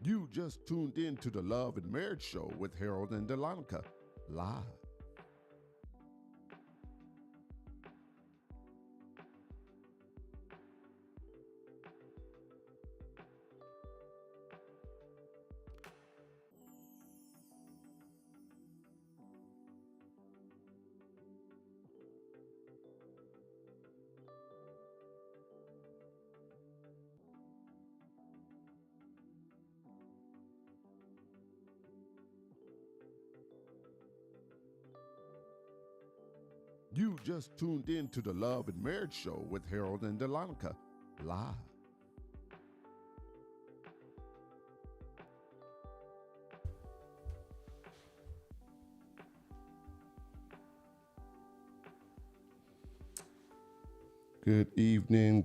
You just tuned in to the Love and Marriage Show with Harold and Delonica, live. You just tuned in to the Love and Marriage Show with Harold and Delonica, live. Good evening,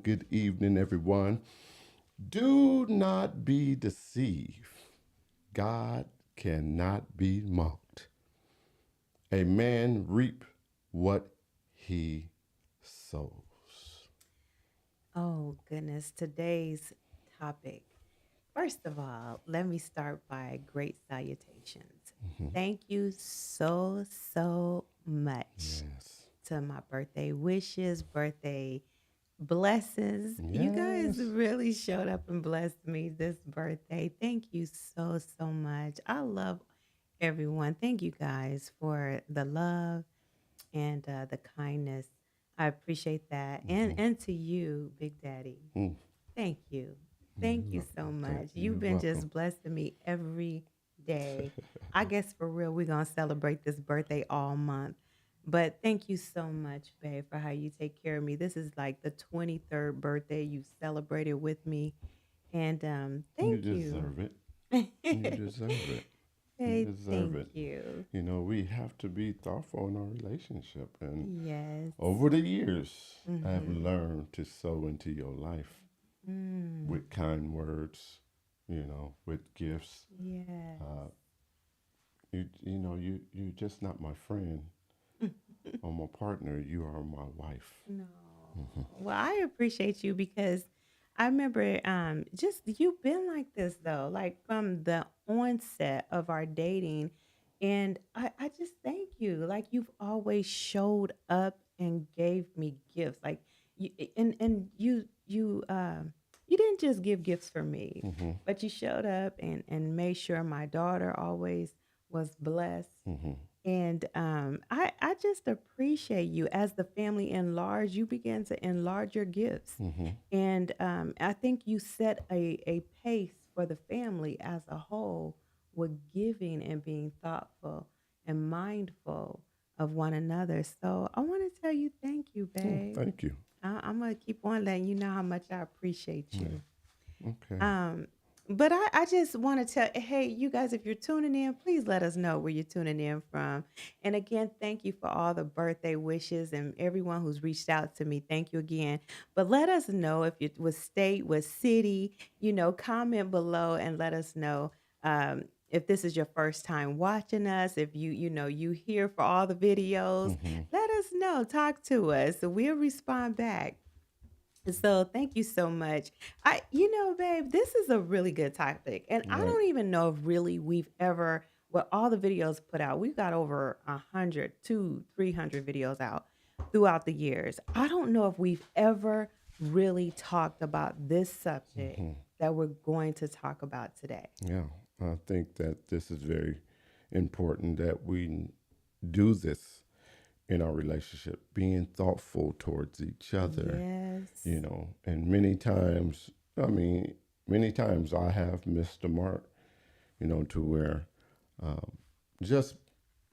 everyone. Do not be deceived. God cannot be mocked. A man reap what he sows. Oh, goodness. Today's topic. First of all, let me start by great salutations. Mhm. Thank you so much Yes. to my birthday wishes, birthday blessings. You guys Yes. really showed up and blessed me this birthday. Thank you so much. I love everyone. Thank you guys for the love and the kindness. I appreciate that. And Mhm. and to you, Big Daddy. Mm. Thank you. Thank You're you so welcome. much. You've You're been welcome. just blessing me every day. I guess for real, we're going to celebrate this birthday all month. But thank you so much, babe, for how you take care of me. This is like the 23rd birthday you celebrated with me. And You thank you. deserve it. You deserve it. You Hey, deserve thank it. you. We have to be thoughtful in our relationship. And Yes. over the years, I've Mm-hmm. learned to sow into your life Mm, with kind words, with gifts. yes. Uh, you're just not my friend or my partner. You are my wife. No. Mhm. Well, I appreciate you because I remember just you've been like this though, like from the onset of our dating. And I just thank you. Like you've always showed up and gave me gifts. Like you didn't just give gifts for me, Mhm. but you showed up and made sure my daughter always was blessed. Mhm. And I just appreciate you as the family enlarge. You begin to enlarge your gifts, Mhm. and I think you set a pace for the family as a whole with giving and being thoughtful and mindful of one another. So I want to tell you, thank you, Oh, babe. thank you. I'm gonna keep on letting you know how much I appreciate Yeah. you. Okay. Um, but I just want to tell, hey, you guys, if you're tuning in, please let us know where you're tuning in from. And again, thank you for all the birthday wishes and everyone who's reached out to me. Thank you again. But let us know if you was state, was city, comment below and let us know. If this is your first time watching us, if you here for all the videos, Mhm. let us know. Talk to us. So we'll respond back. So thank you so much. Babe, this is a really good topic. And I Right. don't even know if really we've ever, with all the videos put out, we've got over 100, 300 videos out throughout the years. I don't know if we've ever really talked about this subject Mhm. that we're going to talk about today. Yeah. I think that this is very important that we do this in our relationship, being thoughtful towards each other, Yes. and many times I have missed the mark, to where um, just,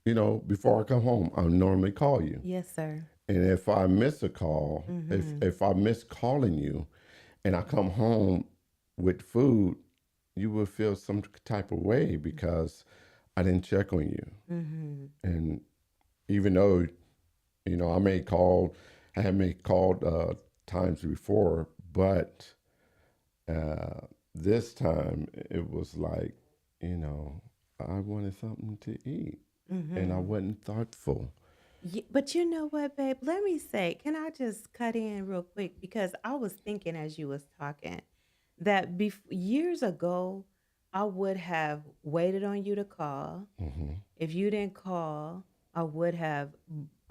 before I come home, I normally call you. Yes, sir. And if I miss a call, if, Mm-hmm. if I miss calling you and I come home with food, you will feel some type of way because I didn't check on you. Mm-hmm. And even though, I may call, I have made called times before, but uh, this time it was like, you know, I wanted something to eat and I Mm-hmm. wasn't thoughtful. But you know what, babe? Let me say, can I just cut in real quick? Because I was thinking as you was talking that years ago, I would have waited on you to call. Mm-hmm. If you didn't call, I would have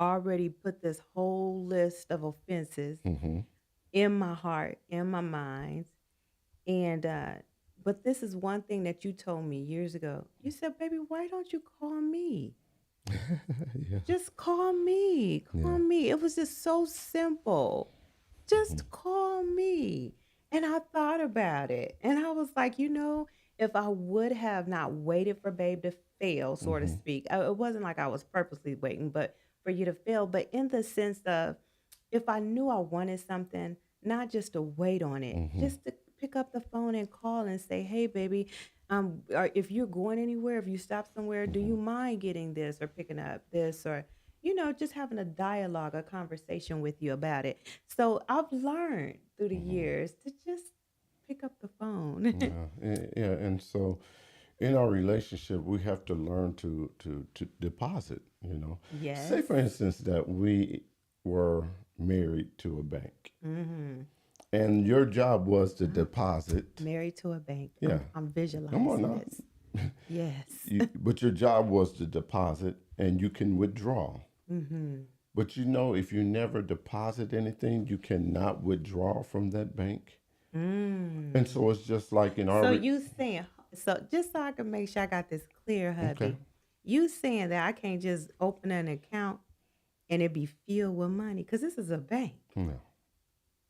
already put this whole list of offenses Mm-hmm. in my heart, in my mind. And but this is one thing that you told me years ago. You said, "Baby, why don't you call me? Yeah. Just call me. Yeah. Call me." It was just so simple. Mm-hmm. Just call me. And I thought about it. And I was like, if I would have not waited for Babe to fail, so to Mm-hmm. speak, it wasn't like I was purposely waiting, but for you to fail, but in the sense of if I knew I wanted something, not just to wait on it, Mm-hmm. just to pick up the phone and call and say, "Hey, baby, or if you're going anywhere, if you stop somewhere, do Mm-hmm. you mind getting this or picking up this or just having a dialogue, a conversation with you about it." So I've learned through the Mm-hmm. years to just pick up the phone. Yeah. And so in our relationship, we have to learn to deposit. Say Yes. for instance that we were married to a bank, Mm-hmm. and your job was to Uh-huh. deposit. Married to a bank. Yeah, I'm come on visualizing now. this. Yes. But your job was to deposit, and you can withdraw. Mm-hmm. But if you never deposit anything, you cannot withdraw from that bank. And Mm. so it's just like in our So you saying so just so I can make sure I got this clear, okay. hubby. You saying that I can't just open an account and it be filled with money because this is a bank. No,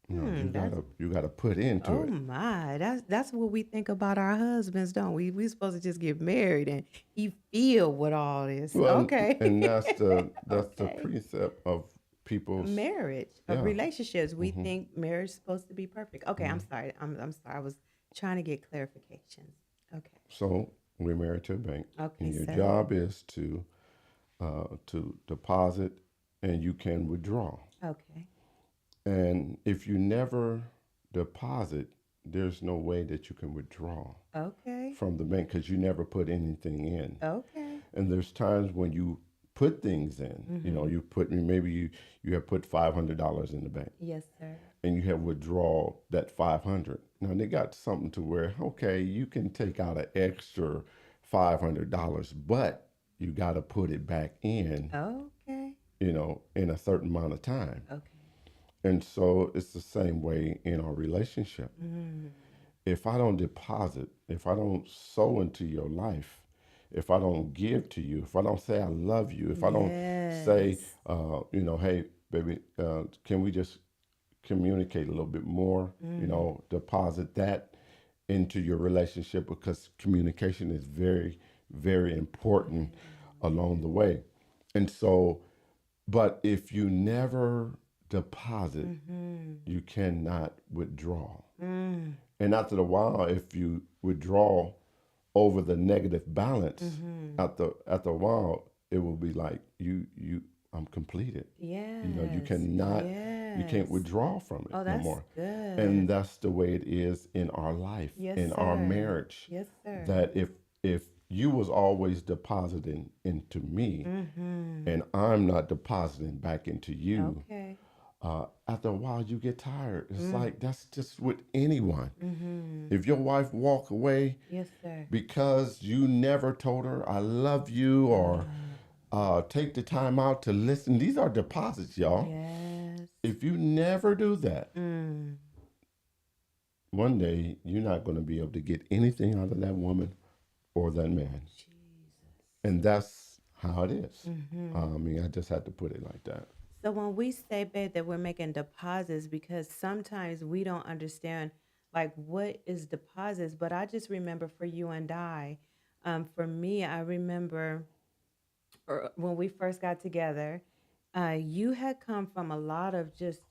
no, you That's gotta put into oh it. my. That's what we think about our husbands, don't we? We supposed to just get married and he feel with all this. Well, and Okay. that's the Okay. precept of people's. Marriage, of Yeah. relationships. We Hmm. think marriage is supposed to be perfect. Okay, I'm Hmm. sorry. I'm sorry. I was trying to get clarifications. Okay. So we're married to a bank, Okay, and your so job is to deposit, and you can withdraw. okay. And if you never deposit, there's no way that you can withdraw Okay. from the bank because you never put anything in. Okay. And there's times when you put things in. Mm-hmm. You put maybe you have put $500 in the bank, Yes, sir. and you have withdraw that 500. Now they got something to where okay, you can take out an extra $500, but you got to put it back in. Okay. In a certain amount of time. Okay. And so it's the same way in our relationship. Mm. If I don't deposit, if I don't sow into your life, if I don't give to you, if I don't say I love you, if I don't say, Yes. hey, baby, can we just communicate a little bit more? Mm. Deposit that into your relationship because communication is very, very important along the way. And so, but if you never deposit, Mm-hmm. you cannot withdraw. Mm. And after a while, if you withdraw over the negative balance, Mm-hmm. after a while, it will be like I'm completed. You Yes. cannot you can't Yes. withdraw from it Oh, no that's more. And good. that's the way it is in our life, Yes, in our sir. marriage. Yes, sir. That if you was always depositing into me Mm-hmm. and I'm not depositing back into you, Okay. after a while you get tired. It's Mm. like that's just with anyone. Mm-hmm. If your wife walk away Yes, sir. because you never told her I love you or Ah, take the time out to listen, these are deposits, y'all. yes. If you never do that, Mm. one day you're not going to be able to get anything out of that woman or that man. Jesus. And that's how it is. I Mm-hmm. mean, I just had to put it like that. So when we say, babe, that we're making deposits, because sometimes we don't understand like what is deposits. But I just remember for you and I, for me, I remember when we first got together, you had come from a lot of just,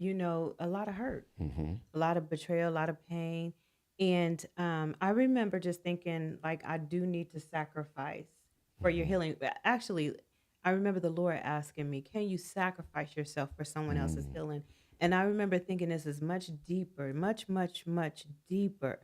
a lot of hurt, Mm-hmm. a lot of betrayal, a lot of pain. And I remember just thinking, like, I do need to sacrifice for your Mm-hmm. healing. Actually, I remember the Lord asking me, can you sacrifice yourself for someone else's Mm-hmm. healing? And I remember thinking this is much deeper, much, much, much deeper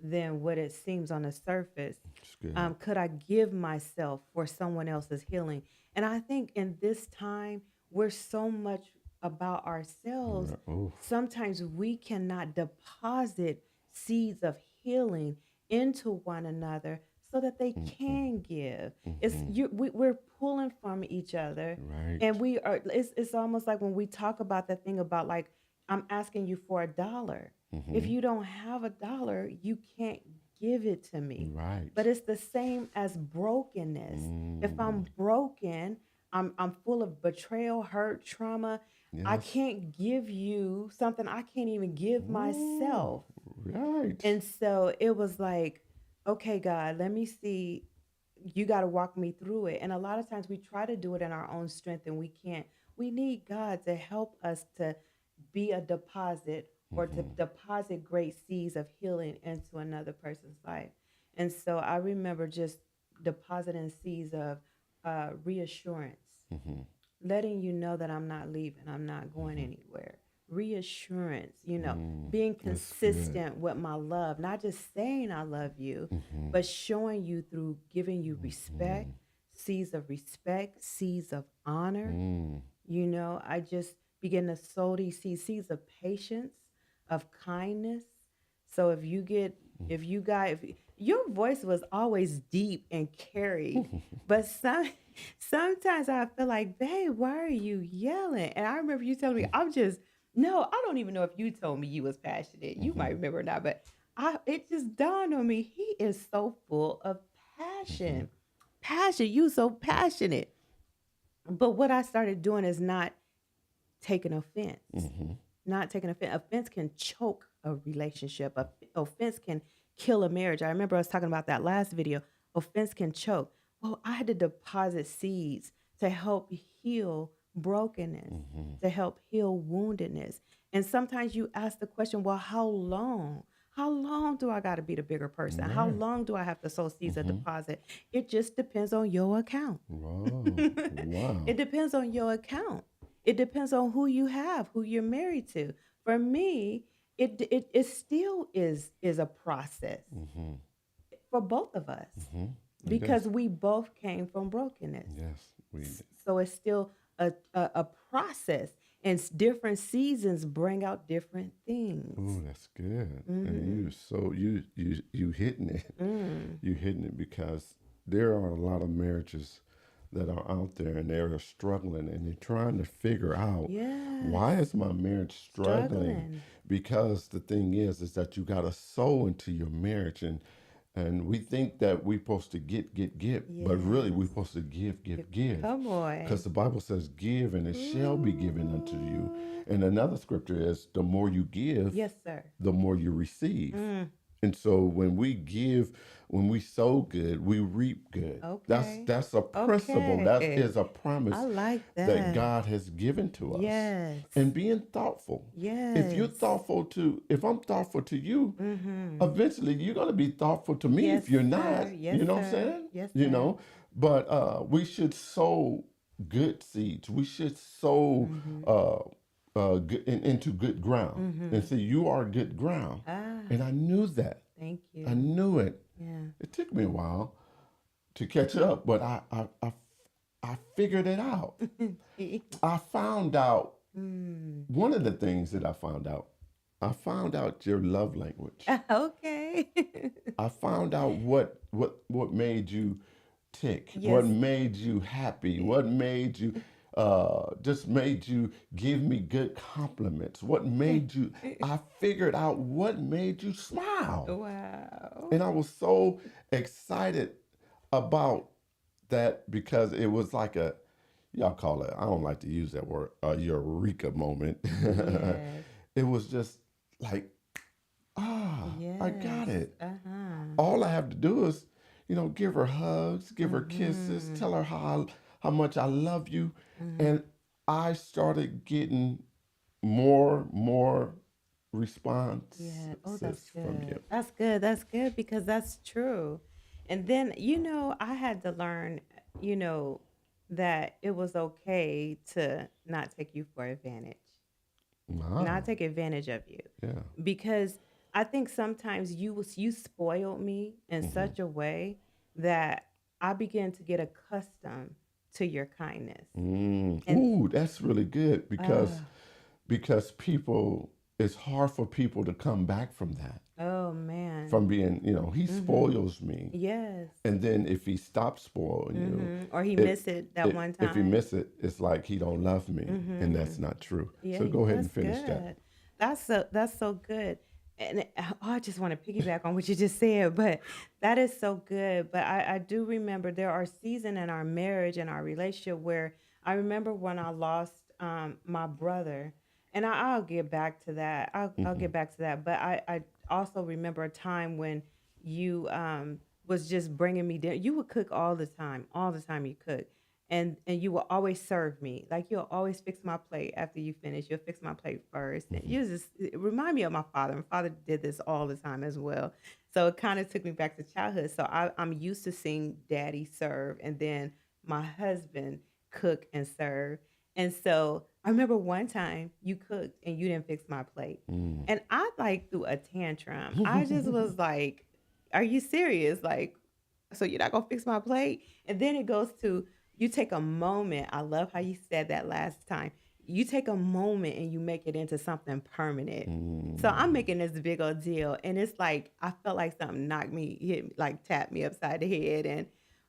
than what it seems on the surface. It's good. Could I give myself for someone else's healing? And I think in this time, we're so much about ourselves. Oh, Sometimes we cannot deposit seeds of healing. into one another so that they Mm-hmm. can give. Mm-hmm. We're pulling from each other, and Right. we are. It's almost like when we talk about that thing about like I'm asking you for $1. If Mm-hmm. you don't have $1, you can't give it to me. Right. But it's the same as brokenness. If Mm. I'm broken, I'm full of betrayal, hurt, trauma. I Yes. can't give you something I can't even give Ooh. myself. Right. And so it was like, okay, God, let me see. You got to walk me through it. And a lot of times we try to do it in our own strength and we can't. We need God to help us to be a deposit or to Mm-hmm. deposit great seeds of healing into another person's life. And so I remember just depositing seeds of reassurance, Mm-hmm. letting you know that I'm not leaving, I'm not going Mm-hmm. anywhere. Reassurance, Mm. being That's good. consistent with my love, not just saying I love you, Mm-hmm. but showing you through giving you Mm-hmm. respect, seeds of respect, seeds of honor. Mm. I just begin to sow these seeds of patience, of kindness. So if you guys, if your voice was always deep and carried, but sometimes I feel like, babe, why are you yelling? And I remember you telling me, no, I don't even know if you told me you was passionate. You Mm-hmm. might remember or not, but it just dawned on me, he is so full of Mm-hmm. passion. Passion, you so passionate. But what I started doing is not taking offense. Mm-hmm. Not taking offense. Offense can choke a relationship. Offense can kill a marriage. I remember I was talking about that last video. Offense can choke. Well, I had to deposit seeds to help heal brokenness, Mm-hmm. to help heal woundedness. And sometimes you ask the question, well, how long? How long do I got to be the bigger person? How Right. long do I have to sow seeds of Mm-hmm. deposit? It just depends on your account. Wow. It Wow. depends on your account. It depends on who you have, who you're married to. For me, it still is a process Mm-hmm. for both of us Mm-hmm. It because is. we both came from brokenness. Yes, we did. So it's still a process, and different seasons bring out different things. Oh, that's good. And Mm-hmm. you hitting it. Mm. You hitting it because there are a lot of marriages that are out there and they're struggling and they're trying to figure out Yes, why is my marriage struggling? struggling. Because the thing is that you got to sow into your marriage and we think that we're supposed to get, but really we're Yes. supposed to give. Come Because on. the Bible says, give and it shall be given unto you. Ooh. And another scripture is, the more you give, Yes, sir. the more you receive. Mm. And so when we give, when we sow good, we reap good. Okay. That's a principle. That Okay. is a I promise like that that. God has given to us. Yes. And being thoughtful. Yes. If I'm thoughtful to you, Mm-hmm. eventually you're going to be thoughtful to me Yes, if you're not. sir. Yes, You know what I'm sir. saying? Yes, You sir. know, but we should sow good seeds. We should sow Mm-hmm. into good ground. And Mm-hmm. see, you are good ground. Ah, And I knew that. thank I you. knew it. Yeah. It took me a while to catch up, but I figured it out. I found out mm. one of the things that I found out your love language. Okay. I found out what made you tick, what Yes. made you happy, what made you just made you give me good compliments, what made you. I figured out what made you smile, Wow. and I was so excited about that because it was like a, y'all call it. I don't like to use that word, a eureka moment. Yes. It was just like, I got Yes. it. Uh-huh. All I have to do is, give her hugs, give her kisses, Mm-hmm. tell her how much I love you, Mm-hmm. and I started getting more Yeah. Oh, that's responses from you. good. That's good. That's good because that's true. And then, I had to learn, you know, that it was okay to not take you for advantage, not Wow. take advantage of you. Yeah. Because I think sometimes you spoiled me in Mm-hmm. such a way that I began to get accustomed to your kindness. And Ooh, that's really good uh because people, it's hard for people to come back from that. oh man. from being, he Mhm. spoils me. Yes. And then if he stops spoiling you, Mhm. Or he it, missed it that one if he time. miss it, it's like he don't love me, and that's Mhm. not true. Yeah, So go ahead and that's finish that. good. That's so good. And I just want to piggyback on what you just said, but that is so good. But I do remember there are seasons in our marriage and our relationship where I remember when I lost my brother, and I'll get back to that. I'll Hmm. get back to that. But I also remember a time when you was just bringing me dinner. You would cook all the time you cook, and you will always serve me. Like you'll always fix my plate after you finish. You'll fix my plate first. And Hmm. you just it remind me of my father. My father did this all the time as well. So it kind of took me back to childhood. So I'm used to seeing daddy serve and then my husband cook and serve. And so I remember one time you cooked and you didn't fix my plate. Mm. And I like threw a tantrum. I just was like, are you serious? Like, so you're not gonna fix my plate? And then it goes to you take a moment. I love how you said that last time. You take a moment and you make it into something permanent. So I'm Mm. making this big old deal, and it's like I felt like something like tapped me upside the head, and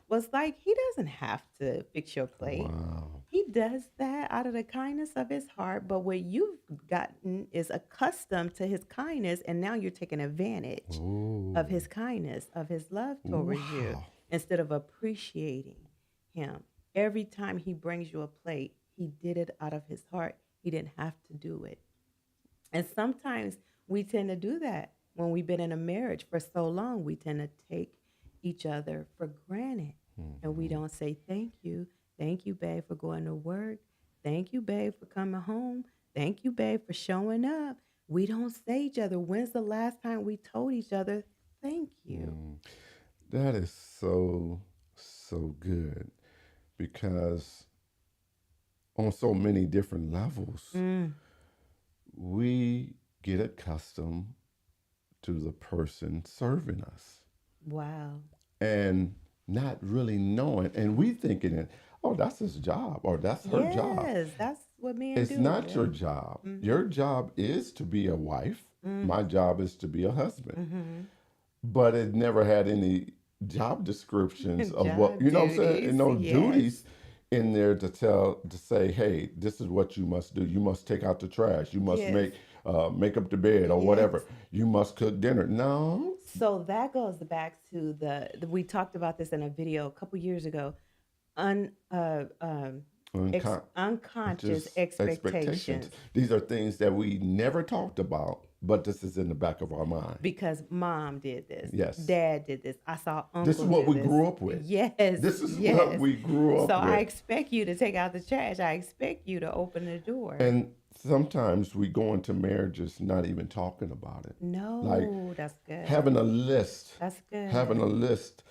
was like, he doesn't have to fix your plate. Wow. He does that out of the kindness of his heart. But what you've gotten is accustomed to his kindness, and now you're taking advantage of Oh. his kindness, of his love towards you, Wow. instead of appreciating him. Every time he brings you a plate, he did it out of his heart. He didn't have to do it. And sometimes we tend to do that when we've been in a marriage for so long. We tend to take each other for granted. And we Hmm. don't say thank you. Thank you, babe, for going to work. Thank you, babe, for coming home. Thank you, babe, for showing up. We don't say each other. When's the last time we told each other thank you? Mm. That is so, so good because on so many different levels, Mm, we get accustomed to the person serving us wow. and not really knowing. And we thinking it, oh, that's his job or that's her job. Yes, that's what men It's do. not your job. Your Mm-hmm. job is to be a wife. Mm, My job is to be a husband. mm-hmm. But it never had any job descriptions of what, Job what I'm saying, and duties. no Yes. duties in there to say, hey, this is what you must do. You must take out the trash. You must Yes. make up the bed or whatever. Yes. You must cook dinner. No. So that goes back to the we talked about this in a video a couple years ago. Un Unconscious Unconscious expectations. expectations, These are things that we never talked about, but this is in the back of our mind. because mom did this, Yes. dad did this, I saw This is uncle what do we this. grew up with. Yes, This is what yes. we grew So up I with. expect you to take out the trash. I expect you to open the door. And sometimes we go into marriages not even talking about it. Like No, that's good. having a list, That's having a good. list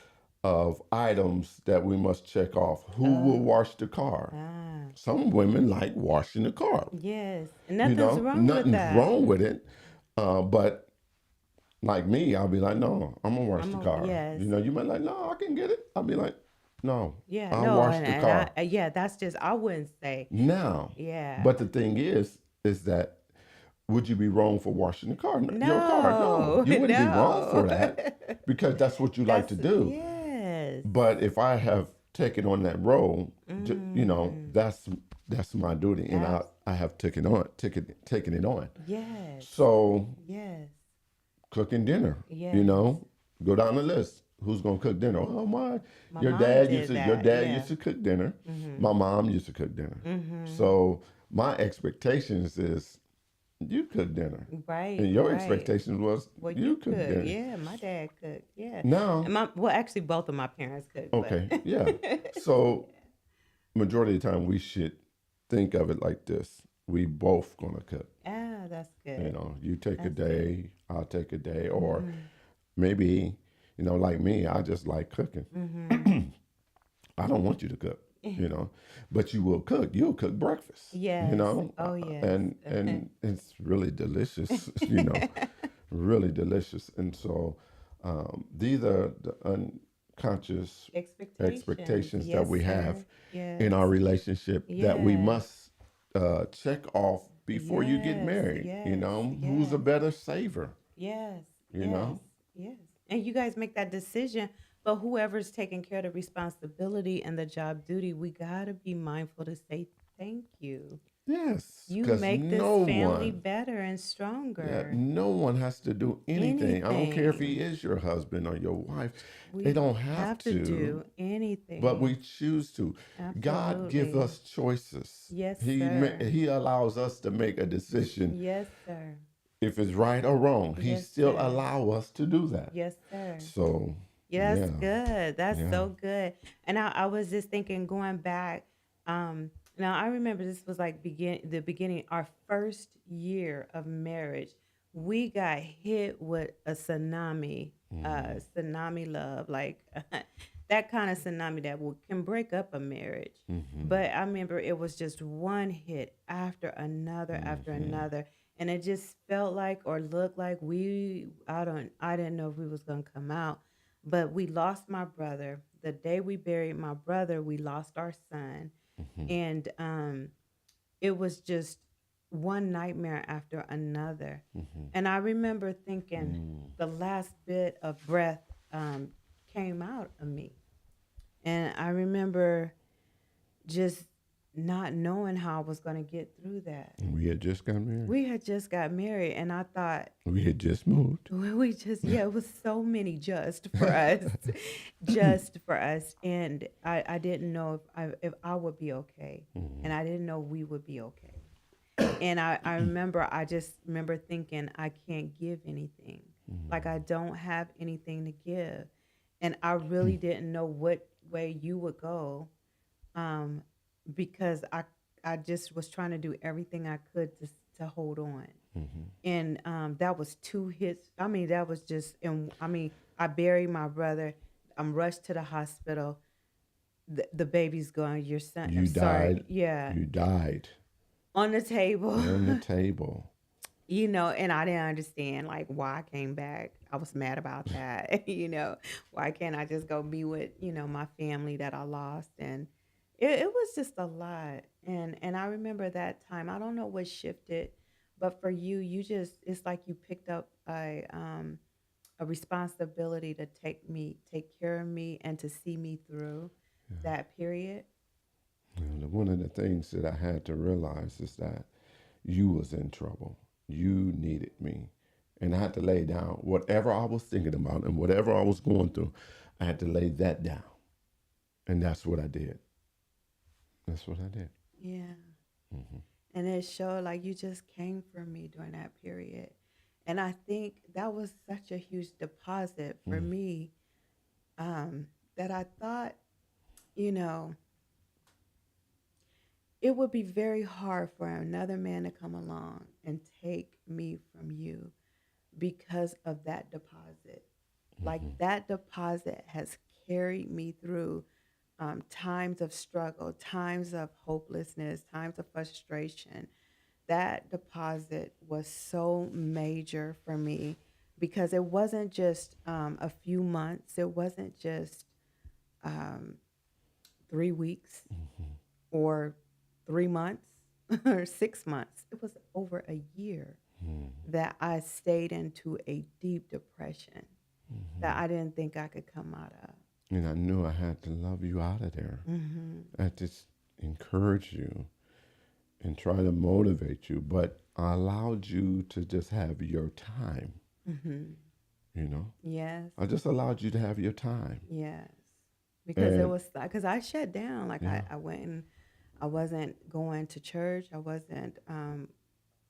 of items that we must check off. Who will Oh, wash the car? ah, Some women like washing the car. yes. And nothing's wrong with Nothing's that. wrong with it. But like me, I'll be like, no, I'm gonna wash I'm the a car. yes. You might like, no, I can get it. I'll be like, no, Yeah, I'll no, wash and the and car yeah, that's just I wouldn't say. now. Yeah. But the thing is that would you be wrong for washing the car? Your car? No, No, you wouldn't be wrong no. for that because that's what you like That's to do. yes. But if I have taken on that role, Mm, that's my duty, and abs- I have taken it on. yes. So Yes. cooking dinner, you Yes. know, go down the list. Who's gonna cook dinner? Oh my, My mom did your that. dad used Yeah. to cook dinner. Mhm. My mom used to cook dinner. Mhm. So my expectations is you cook dinner, Right, and your right. expectations was Well, you you cook cook. dinner. Yeah, my dad cooked. Yeah. Now, And my well, actually both of my parents cooked, but okay, yeah. So majority of the time we should think of it like this: we both gonna cook. ah, that's good. You take a That's good. day, I'll take a day, or Mhm. maybe like me, I just like cooking. Mhm. I don't want you to cook, but you will cook. You'll cook breakfast, Yes. Oh, yes. and it's really delicious, really delicious. And so these are the unconscious Expectations. expectations that Yes, we have sir. in our Yes. relationship that we Yes. must check off before you get Yes. married. Yes. Who's a Yes. better saver? Yes. you Yes, know? yes. And you guys make that decision, but whoever's taking care of the responsibility and the job duty, we gotta be mindful to say thank you. Yes, You because make this no family one, better and yeah, stronger. no one has to do anything. I don't care if he Anything. is your husband or your wife. They We don't have have to to, do but we anything. choose to. God give Absolutely. us choices. Yes, sir. He allows us to make a decision Yes, sir. if it's right or wrong. He Yes, still sir. allow us to do that. Yes, sir. So, Yeah, that's yeah, good. That's yeah. so good. And I was just thinking, going back, now I remember this was like the beginning, our first year of marriage. We got hit with a tsunami, Mm-hmm. tsunami love, like that kind of tsunami that can break up a marriage. Mm-hmm. But I remember it was just one hit after Mm-hmm. another, and it just felt like or looked like I didn't know if we was gonna come out, but we lost my brother. The day we buried my brother, we lost our son. Mm-hmm. And it was just one nightmare after another. Mm-hmm. And I remember thinking Mm. the last bit of breath um, came out of me. And I remember just not knowing how I was going to get through that. We had just got married. We had just got married, and I thought, We had just moved. we just, yeah, it was so many just for us, just for us. And I didn't know if I would be okay. Mhm. And I didn't know we would be okay. And I just remember thinking, I can't give anything. Like, I don't have anything to give. And I really didn't know what way you would go, um, because I just was trying to do everything I could to hold on. Mhm. And that was two hits. I mean, that was just, and I mean, I buried my brother. I'm rushed to the hospital. The baby's gone. Your son, I'm You sorry. died. Yeah, You died on the table. on the table. And I didn't understand like why I came back. I was mad about that. Why can't I just go be with, my family that I lost? And it was just a lot. And I remember that time. I don't know what shifted, but for you, it's like you picked up a responsibility to take care of me and to see me through Yeah. that period. One of the things that I had to realize is that you was in trouble. You needed me. And I had to lay down whatever I was thinking about and whatever I was going through. I had to lay that down. And that's what I did. That's what I did. Yeah. Hmm. And it showed like you just came for me during that period. And I think that was such a huge deposit for Mm. me, that I thought, you know, it would be very hard for another man to come along and take me from you because of that deposit. Like, Hmm. that deposit has carried me through times of struggle, times of hopelessness, times of frustration. That deposit was so major for me because it wasn't just a few months, it wasn't just um, 3 weeks or 3 months or 6 months. It was over a year Hmm. that I stayed into a deep depression that Hmm. I didn't think I could come out of. And I knew I had to love you out of there. Mm-hmm. I had to encourage you and try to motivate you, but I allowed you to just have your time, Mm-hmm. you know? Yes. I just allowed you to have your time. Yes. Because it And was because I shut down. Like, yeah. I went and I wasn't going to church. I wasn't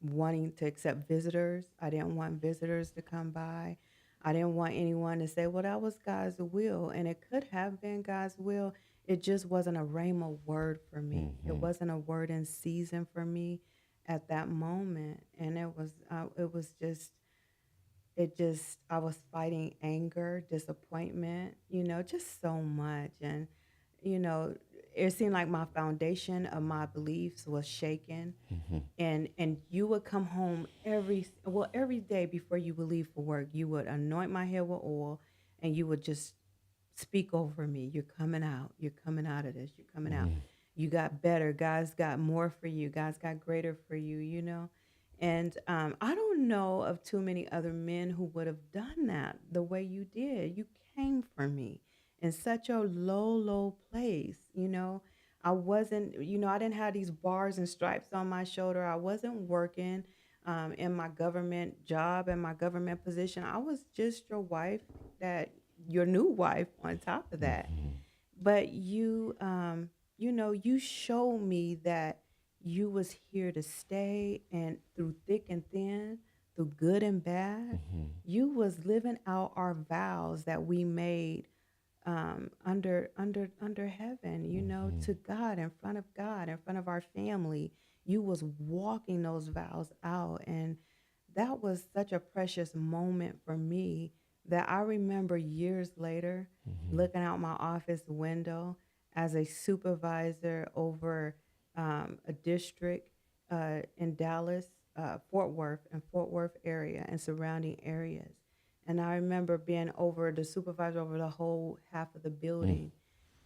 wanting to accept visitors. I didn't want visitors to come by. I didn't want anyone to say, well, that was God's will. And it could have been God's will. It just wasn't a rhema word for me. It Hmm. wasn't a word in season for me at that moment. And it was just, I was fighting anger, disappointment, just so much. And, you know, it seemed like my foundation of my beliefs was shaken. Hmm. And you would come home every day before you would leave for work. You would anoint my head with oil, and you would just speak over me. You're coming out. You're coming out of this. You're coming out. Hmm. You got better. God's got more for you. God's got greater for you, And I don't know of too many other men who would have done that the way you did. You came for me in such a low, low place. I wasn't, I didn't have these bars and stripes on my shoulder. I wasn't working in my government job and my government position. I was just your wife, that your new wife on top of that. Hmm. But you showed me that you was here to stay, and through thick and thin, through good and bad, Hmm. you was living out our vows that we made under heaven, Hmm. to God, in front of God, in front of our family. You was walking those vows out, and that was such a precious moment for me that I remember years later Hmm. looking out my office window as a supervisor over a district in Dallas, Fort Worth area and surrounding areas. And I remember being over the supervisor over the whole half of the Hmm. building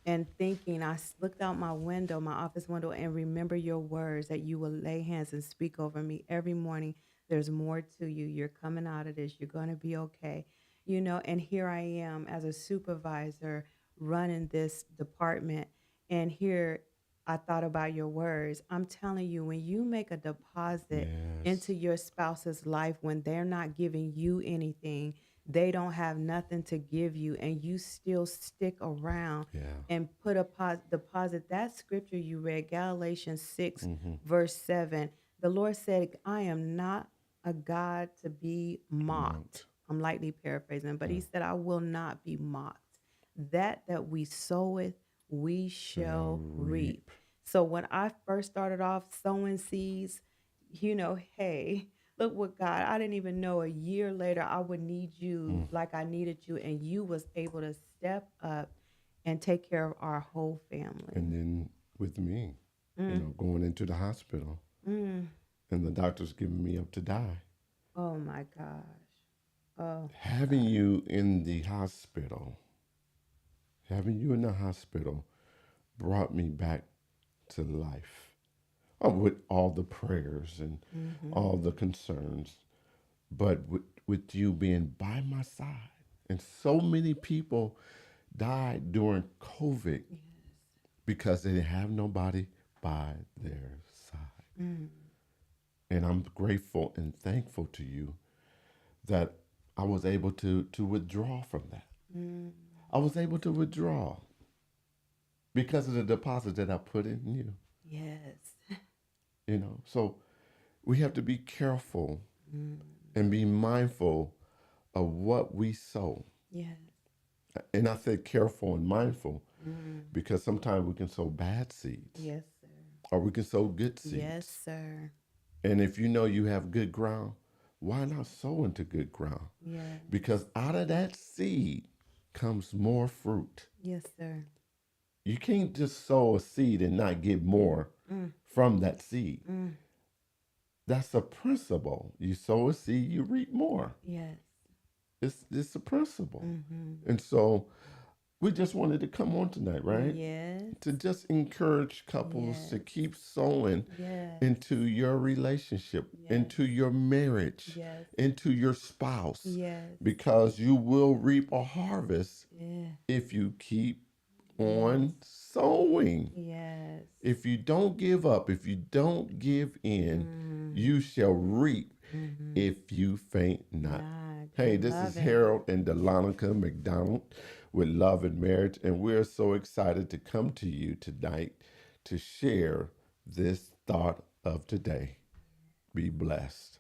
and thinking, looked out my window, my office window, and remember your words that you will lay hands and speak over me every morning. There's more to you. You're coming out of this. You're going to be okay. And here I am as a supervisor running this department. And here I thought about your words. I'm telling you, when you make a deposit Yes. into your spouse's life when they're not giving you anything, they don't have nothing to give you, and you still stick around Yeah. and put a deposit. That scripture you read, Galatians 6, Hmm. verse 7, the Lord said, I am not a God to be mocked. Mount. I'm lightly paraphrasing, but he Mm. said, I will not be mocked. That we soweth, we Shall shall reap. reap. So when I first started off sowing seeds, hey, look what God, I didn't even know a year later I would need you Mm. like I needed you, and you was able to step up and take care of our whole family. And then with me, Mm, going into the hospital mm. and the doctors giving me up to die. Oh my gosh. Oh my Having gosh. you in the hospital, having you in the hospital brought me back to life. With all the prayers and Mm-hmm. all the concerns, but with you being by my side. And so many people died during COVID Yes. because they didn't have nobody by their side. Mm, And I'm grateful and thankful to you that I was able to withdraw from that. mm. I was able to withdraw because of the deposit that I put in you. Yes. So we have to be careful Mm. and be mindful of what we sow. Yes. And I say careful and mindful Mm. because sometimes we can sow bad seeds Yes, sir. or we can sow good Yes, seeds. sir. And if you know you have good ground, why not sow into good ground? Yes. Because out of that seed comes more fruit. Yes, sir. You can't just sow a seed and not get more Mm. from that seed. Mm. That's a principle. You sow a seed, you reap more. Yes. It's a principle. Mm-hmm. And so we just wanted to come on tonight, right? Yes. To just encourage couples to Yes. keep sowing Yes. into your relationship, Yes. into your marriage, Yes. into your spouse, Yes. because you will reap a harvest Yeah. if you keep Yes. on sowing. Yes. If you don't give up, if you don't give in, Mm. you shall reap Mm-hmm. if you faint not. Not. I Hey, this love is it. Harold and Delonica McDonald with Love and Marriage, and we're so excited to come to you tonight to share this thought of today. Be blessed.